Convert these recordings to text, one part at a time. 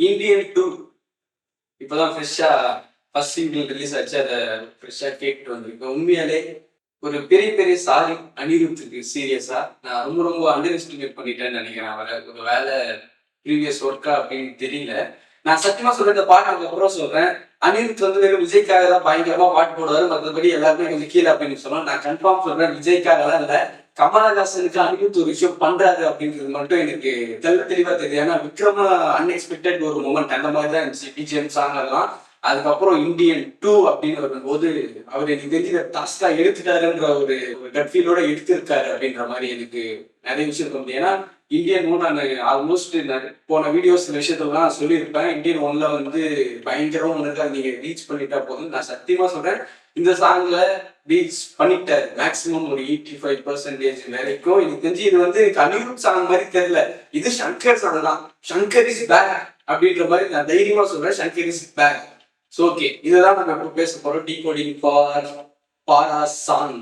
Indian 2 இப்போதான் first single release ஆச்சு. அதை ஃப்ரெஷ்ஷாக கேட்டுட்டு வந்திருக்கேன். உண்மையாலே ஒரு பெரிய பெரிய சாரி அனிருத்துக்கு. சீரியஸா நான் ரொம்ப ரொம்ப அண்டர் எஸ்டிமேட் பண்ணிட்டேன்னு நினைக்கிறேன். அவரை ஒரு வேலை ப்ரீவியஸ் ஒர்க்கா அப்படின்னு தெரியல. நான் சத்தியமா சொல்றேன், இந்த பாட்டு அதுக்கப்புறம் சொல்றேன். அனிருத் வெறும் விஜய்க்காக தான் பயங்கரமா பாட்டு போடுவாரு, மற்றபடி எல்லாருமே கொஞ்சம் கீழே அப்படின்னு சொல்லலாம். நான் கன்ஃபார்ம் சொல்றேன், விஜய்க்காக தான் இல்லை, கமலஹாசனுக்கு அனிருத் ஒரு விஷயம் பண்றாரு அப்படின்றது மட்டும் எனக்கு தெளிவா தெரியுது. ஏன்னா விக்ரமா அன்எக்ஸ்பெக்டட் ஒரு மூமெண்ட் அந்த மாதிரி தான் இருந்துச்சு. பிஜிஎம் சாங் எல்லாம். அதுக்கப்புறம் இந்தியன் 2 அப்படின்னு வரும்போது அவர் எனக்கு தெரிஞ்ச டாஸ்கா எடுத்துட்டாருன்ற ஒரு கட்ஃபீலோட எடுத்திருக்காரு அப்படின்ற மாதிரி எனக்கு நிறைய விஷயம் தோணுது. ஏன்னா இந்தியன் 1 நான் ஆல்மோஸ்ட் போன வீடியோஸ் விஷயத்தெல்லாம் சொல்லியிருப்பேன். இந்தியன் 1 பயங்கரமா ஒன்று நீங்க ரீச் பண்ணிட்டா போதும். நான் சத்தியமா சொல்றேன், இந்த சாங்ல ரீச் பண்ணிட்டாரு மேக்சிமம் ஒரு 85% வரைக்கும். எனக்கு தெரிஞ்சு இது எனக்கு அனிருத் சாங் மாதிரி தெரியல, இது சங்கர் சாங் தான். சங்கர் இஸ் பேக் அப்படின்ற மாதிரி நான் தைரியமா சொல்றேன். Shankar is back. So okay, இதுதான் நம்ம எப்போ பேச போறோம். Decoding for Paara song.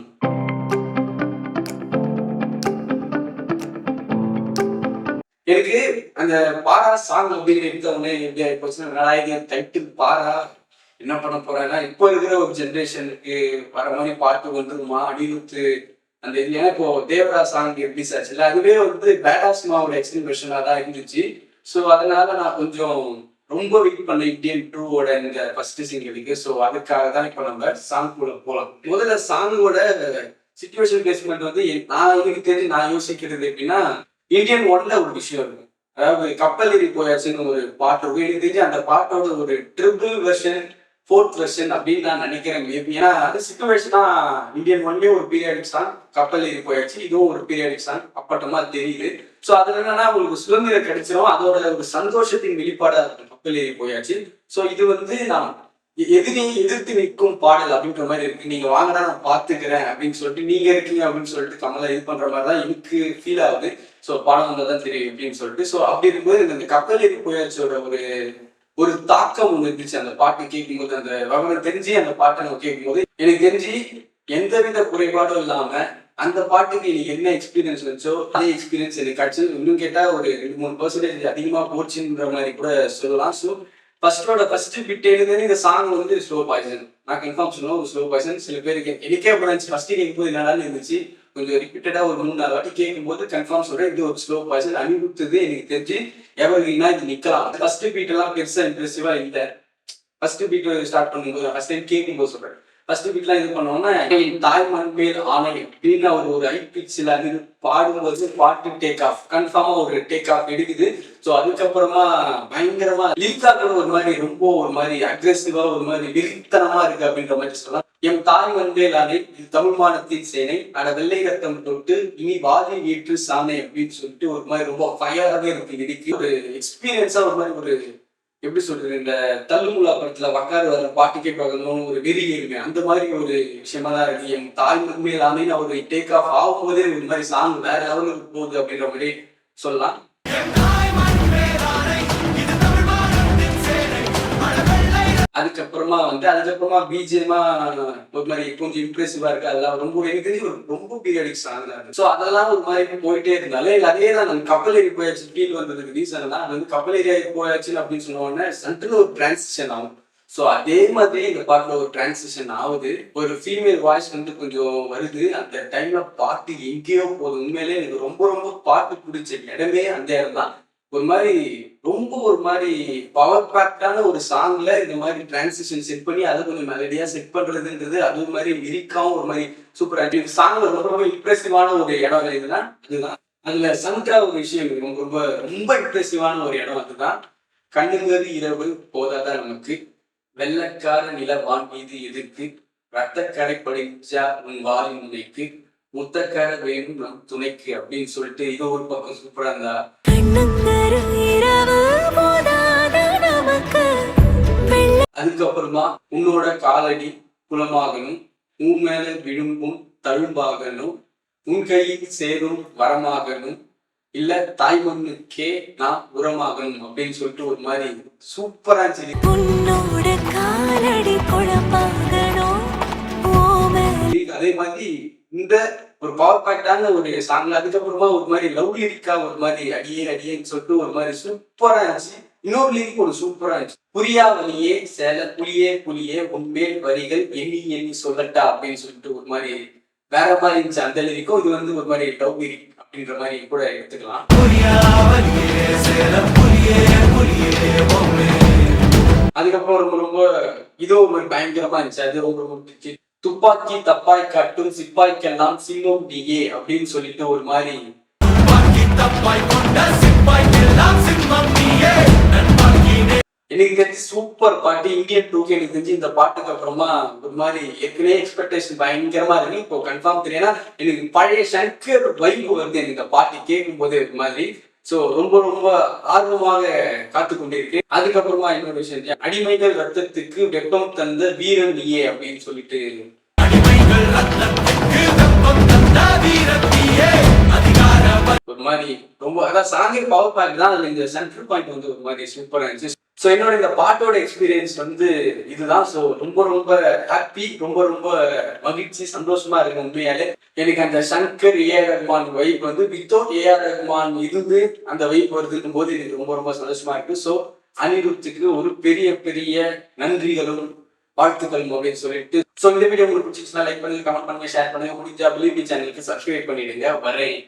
எனக்கு அந்த பாரா சாங் அப்படின்னு எடுத்தவொடனே எப்படி ஆயிப்போச்சுன்னா, டைட்டில் பாரா என்ன பண்ண போறாங்கன்னா, இப்போ இருக்கிற ஒரு ஜென்ரேஷனுக்கு வர மாதிரி பாட்டு வந்துருமா அனிருத்து அந்த இது. ஏன்னா இப்போ தேவரா சாங் ரிலீஸ் ஆச்சுல்ல, அதுவே பேடாஸ்மாவோட எக்ஸ்பிரஷனாக தான் இருந்துச்சு. ஸோ அதனால நான் கொஞ்சம் ரொம்ப வெயிட் பண்ண இந்தியன் 2 இந்த ஃபர்ஸ்ட் சிங்கிளுக்கு. ஸோ அதுக்காக தான் இப்போ நம்ம சாங் கூட போகலாம். முதல்ல சாங்கோட சிச்சுவேஷன் பேஸ்மெண்ட் நான் எனக்கு தெரிஞ்சு நான் யோசிக்கிறது எப்படின்னா, இந்தியன் 1ல ஒரு விஷயம் இருக்கு. அதாவது கப்பல் ஏறி போயாச்சுன்னு ஒரு பாட்டு இருக்கும். எனக்கு தெரிஞ்சு அந்த பாட்டோட ஒரு ட்ரிபிள் வெர்ஷன், 4th வெர்ஷன் அப்படின்னு நான் நினைக்கிறேன். ஏன்னா அது சிச்சுவேஷனா இந்தியன் 1லயே ஒரு பீரியாடிக் சாங், கப்பல் ஏறி போயாச்சு, இதுவும் ஒரு பீரியாடிக் சாங் அப்பட்டமா தெரியுது. ஸோ அதுல என்னன்னா உங்களுக்கு சுதந்திரம் கிடைச்சிடும், அதோட ஒரு சந்தோஷத்தின் வெளிப்பாடா இருக்கும் கப்பல் ஏறி போயாச்சு. ஸோ இது நான் எதிர்த்து நிற்கும் பாடல் அப்படின்ற மாதிரி இருக்கு. நீங்க வாங்கினா நான் பாத்துக்கிறேன் அப்படின்னு சொல்லிட்டு நீங்க இருக்கீங்க அப்படின்னு சொல்லிட்டு கமலா இது பண்ற மாதிரி தான் எனக்கு ஃபீல் ஆகுது. ஸோ பாடம் வந்தாதான் தெரியும் அப்படின்னு சொல்லிட்டு. ஸோ அப்படி இருக்கும்போது இந்த கப்பல் ஏறி போயாச்சோட ஒரு தாக்கம் ஒன்று இருந்துச்சு அந்த பாட்டு கேட்கும்போது. அந்த விவரம் தெரிஞ்சு அந்த பாட்டை நம்ம கேட்கும்போது எனக்கு தெரிஞ்சு எந்தவித குறைபாடும் இல்லாம அந்த பாட்டுக்கு எனக்கு என்ன எக்ஸ்பீரியன்ஸ் வச்சோ அதே எக்ஸ்பீரியன்ஸ் எனக்கு கிடைச்சு. இன்னும் கேட்டா ஒரு 2-3% அதிகமா போச்சுன்ற மாதிரி கூட சொல்லலாம். ஸோ ஃபர்ஸ்ட் பிட் எழுதுன்னு இந்த சாங் ஸ்லோ பாய்சன். நான் கன்ஃபார்ம் சொல்லுவேன், ஒரு ஸ்லோ பாய்சன். சில பேருக்கு எனக்கே அப்படி இருந்துச்சு. ஃபர்ஸ்ட் கேட்கும்போது என்னடான்னு இருந்துச்சு, கொஞ்சம் ரிப்பீட்டடா ஒரு 3-4 வாட்டி கேட்கும்போது கன்ஃபார்ம் சொல்றேன், இது ஒரு ஸ்லோ பாய்சன். அனிருத்துது எனக்கு தெரிஞ்சு எவர்கிரீனா இது நிக்கலாம். ஃபர்ஸ்ட் பீட் எல்லாம் பெருசா இம்ப்ரெசிவா இல்லை. ஃபர்ஸ்ட் பீட் ஸ்டார்ட் பண்ணும்போது ஃபர்ஸ்ட் டைம் கேட்கும்போது சொல்றேன், ஃபர்ஸ்ட் பீட்லாம் இது பண்ணோம்னா தாய்மண் பேர் ஆணை அப்படின்னு ஒரு ஹை பிச்சில் அது பாடும்போது பாட்டு டேக் ஆஃப், கன்ஃபார்மா ஒரு டேக் ஆஃப் எடுக்குது. ஸோ அதுக்கப்புறமா பயங்கரமா லிரிக்கா கூட ஒரு மாதிரி ரொம்ப ஒரு மாதிரி அக்ரெசிவா ஒரு மாதிரி விரித்தனமா இருக்கு அப்படின்ற மாதிரி சொல்லலாம். எம் தாய் வந்தேலானே இது தமிழ் மானத்தின் சேனை அட வெள்ளை ரத்தம் தொட்டு இனி வாதி ஏற்று சாணை அப்படின்னு சொல்லிட்டு ஒரு மாதிரி ரொம்ப ஃபயராகவே இருக்கு லிரிக்கு. ஒரு எக்ஸ்பீரியன்ஸா ஒரு மாதிரி ஒரு எப்படி சொல்றது, இந்த தள்ளுமுல்லா படத்துல வக்காரு வர பாட்டு கேட்பாங்கன்னு ஒரு வெறி இருங்க, அந்த மாதிரி ஒரு விஷயமா தான் இருக்கு. என் தாய் உண்மையிலாமே அவர் டேக் ஆஃப் ஆகும்போதே ஒரு மாதிரி சாங் வேற லெவலுக்கு போகுது அப்படின்ற மாதிரி சொல்லலாம். அதுக்கப்புறமா பிஜிஎமா ஒரு மாதிரி கொஞ்சம் இம்ப்ரெசிவா இருக்கு. அதெல்லாம் ரொம்ப எனக்கு தெரிஞ்சு ரொம்ப பீரியடிக் சாங் தான். ஸோ அதெல்லாம் ஒரு மாதிரி போயிட்டே இருந்தாலும் அதே தான் நம்ம கப்பல் ஏறி போயாச்சு ஃபீல் வந்ததுக்கு ரீசன் தான். கப்பல் ஏரியா போயாச்சுன்னு அப்படின்னு சொன்ன உடனே சட்டுன்னு ஒரு டிரான்சிஷன் ஆகும். ஸோ அதே மாதிரி இந்த பாட்டுல ஒரு டிரான்சிஷன் ஆகுது. ஒரு ஃபீமேல் வாய்ஸ் கொஞ்சம் வருது. அந்த டைம்ல பாட்டு எங்கேயோ போகுது. உண்மையிலே எனக்கு ரொம்ப ரொம்ப பாட்டு பிடிச்ச இடமே அந்த இடம் தான். ஒரு மாதிரி பவர் பேக்டான ஒரு சாங்ல இந்த மாதிரி டிரான்சிஷன் செட் பண்ணி அதை கொஞ்சம் மெலடியா செட் பண்றதுன்றது அது ஒரு மாதிரி லிரிக்காவும் ஒரு மாதிரி சூப்பரா இருக்கு. சாங்ல ரொம்ப ரொம்ப இம்ப்ரெசிவான ஒரு இடம் இதுதான். அதுல சங்கரா ஒரு விஷயம் ரொம்ப ரொம்ப ரொம்ப இம்ப்ரெசிவான ஒரு இடம் அதுதான். கண்ணுங்கது இரவு போதாதான் நமக்கு, வெள்ளக்கார நில வான் மீது எதிர்க்கு, ரத்தக்கரை படிச்சா உன் வாரி முனைக்கு, முத்தக்கார வேணும் நம் துணைக்கு அப்படின்னு சொல்லிட்டு இது ஒரு பக்கம் சூப்பரா இருந்தா. அதுக்கப்புறமா உன்னோட காலடி குளமாகணும், உன் மேல விழும்பும் தழும்பாகணும், உன் கையில் சேரும் வரமாகணும், இல்ல தாய்மண்ணுக்கே நான் உரமாகணும் அப்படின்னு சொல்லிட்டு ஒரு மாதிரி சூப்பரா அதே மாதிரி இந்த ஒரு பவர் பேக்டான ஒரு சாங்ல அதுக்கப்புறமா ஒரு மாதிரி லவ் லிரிக்கா ஒரு மாதிரி அடியேன்னு சொல்லிட்டு ஒரு மாதிரி சூப்பரா இருந்துச்சு. இன்னொரு லிரிக் ஒரு சூப்பரா இருந்துச்சு. புரியா வழியே சேல புலியே புலியே உண்மேல் வரிகள் எண்ணி எண்ணி சொல்லட்டா அப்படின்னு சொல்லிட்டு ஒரு மாதிரி வேற மாதிரி இருந்துச்சு அந்த லிரிக்கும். இது வந்து ஒரு மாதிரி லவ் லிரிக் அப்படின்ற மாதிரி கூட எடுத்துக்கலாம். அதுக்கப்புறம் ரொம்ப ரொம்ப இதோ ஒரு பயங்கரமா இருந்துச்சு. அது ரொம்ப ரொம்ப பிடிச்சி. துப்பாக்கி தப்பாய் காட்டும் சிப்பாய்க்கெல்லாம் சிம்மம் நீயே அப்படின்னு சொல்லிட்டு ஒரு மாதிரி எனக்கு தெரிஞ்சு சூப்பர் பாட்டு. இந்தியன் டூக்கு எனக்கு தெரிஞ்சு இந்த பாட்டுக்கு அப்புறமா ஒரு மாதிரி ஏற்கனவே எக்ஸ்பெக்டேஷன் பயங்கரமா இருக்கு. இப்போ கன்ஃபார்ம் தெரியும்னா எனக்கு பழைய சங்கர் வைப்பு வருது எனக்கு இந்த பாட்டு கேட்கும் போது ஒரு மாதிரி. ஸோ ரொம்ப ரொம்ப ஆர்வமாக காத்து கொண்டிருக்கு. அதுக்கப்புறமா இன்னொரு விஷயம், அடிமைகள் ரத்தத்துக்கு வெப்பம் தந்த வீரன் நீயே அப்படின்னு சொல்லிட்டு ஒரு மாதிரி ரொம்ப அதான் சாங்கி பவர் பாயிண்ட் தான். அதுல இந்த சென்ட்ரல் பாயிண்ட் வந்து ஒரு மாதிரி சூப்பரா இருந்துச்சு. ஸோ என்னோட இந்த பாட்டோட எக்ஸ்பீரியன்ஸ் வந்து இதுதான். ஸோ ரொம்ப ரொம்ப ஹாப்பி, ரொம்ப ரொம்ப மகிழ்ச்சி, சந்தோஷமா இருக்கு. உண்மையாலே எனக்கு அந்த சங்கர் ஏஆர் ரஹ்மான் வைப் வந்து வித்தவுட் ஏஆர் ரஹ்மான் இருந்து அந்த வைப் வருதுன்னும் போது எனக்கு ரொம்ப ரொம்ப சந்தோஷமா இருக்கு. ஸோ அனிருத்துக்கு ஒரு பெரிய பெரிய நன்றிகளும் வாழ்த்துக்களும் அப்படின்னு சொல்லிட்டு, ஸோ இந்த வீடியோ உங்களுக்கு பிடிச்சிச்சுன்னா லைக் பண்ணுங்க, கமெண்ட் பண்ணுங்க, ஷேர் பண்ணுங்க. முடிஞ்சா பிலிபி சேனலுக்கு சப்ஸ்கிரைப் பண்ணிடுங்க. வரேன்.